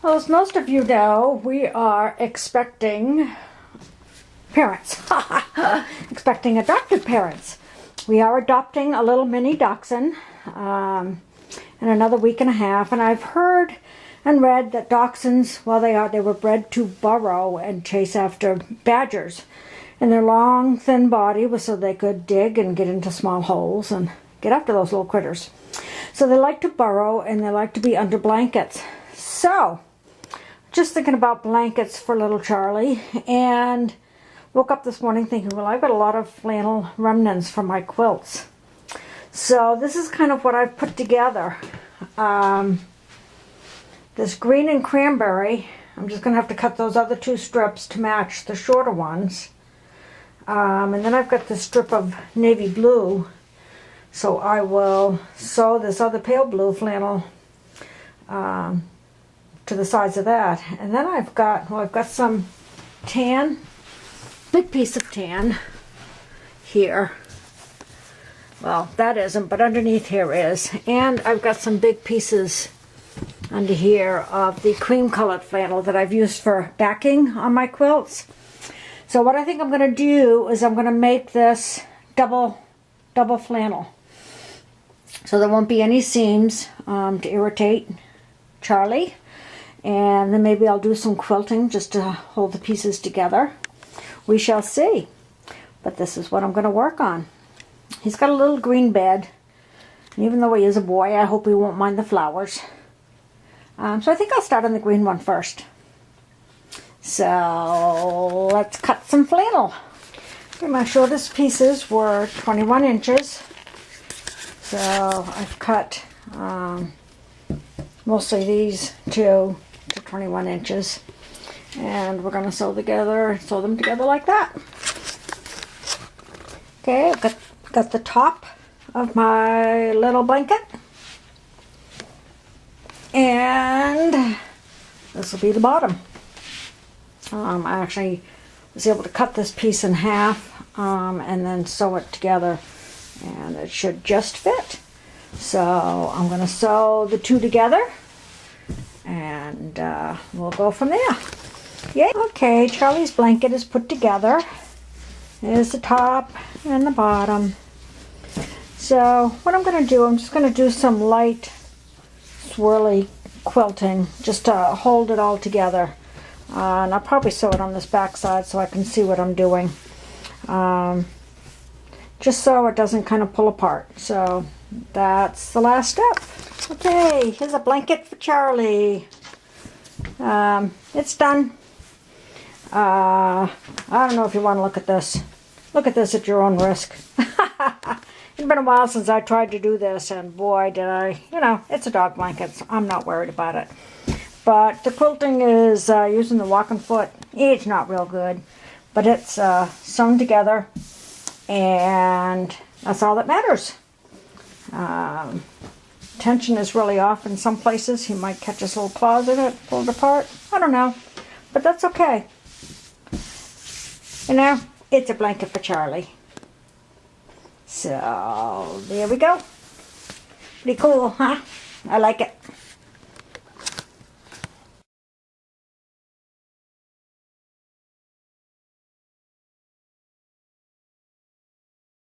Well, as most of you know, we are expecting parents. Expecting adopted parents. We are adopting a little mini dachshund in another week and a half. And I've heard and read that dachshunds, well, they were bred to burrow and chase after badgers. And their long, thin body was so they could dig and get into small holes and get after those little critters. So they like to burrow and they like to be under blankets. So, just thinking about blankets for little Charlie, and woke up this morning thinking, well, I've got a lot of flannel remnants from my quilts. So this is kind of what I've put together. This green and cranberry, I'm just going to have to cut those other two strips to match the shorter ones. And then I've got this strip of navy blue, so I will sew this other pale blue flannel to the sides of that. And then I've got some tan, big piece of tan here. Well, that isn't, but underneath here is. And I've got some big pieces under here of the cream colored flannel that I've used for backing on my quilts. So what I think I'm going to do is I'm going to make this double flannel. So there won't be any seams to irritate Charlie. And then maybe I'll do some quilting just to hold the pieces together. We shall see. But this is what I'm going to work on. He's got a little green bed. And even though he is a boy, I hope he won't mind the flowers. So I think I'll start on the green one first. So let's cut some flannel. Okay, my shortest pieces were 21 inches. So I've cut mostly these two to 21 inches. And we're going to sew them together like that. Okay, I've got the top of my little blanket. And this will be the bottom. I actually was able to cut this piece in half and then sew it together, and it should just fit. So I'm going to sew the two together, and we'll go from there. Yay! Okay, Charlie's blanket is put together. There's the top and the bottom. So what I'm going to do, I'm just going to do some light swirly quilting just to hold it all together. And I'll probably sew it on this back side so I can see what I'm doing. Just so it doesn't kind of pull apart. So that's the last step. Okay, here's a blanket for Charlie. It's done. I don't know if you want to look at this. Look at this at your own risk. It's been a while since I tried to do this, and boy did I, it's a dog blanket, so I'm not worried about it. But the quilting is using the walking foot. It's not real good, but it's sewn together, and that's all that matters. Tension is really off in some places. He might catch his little claws in it, pull it apart. I don't know, but that's okay. It's a blanket for Charlie. So there we go. Pretty cool, huh? I like it.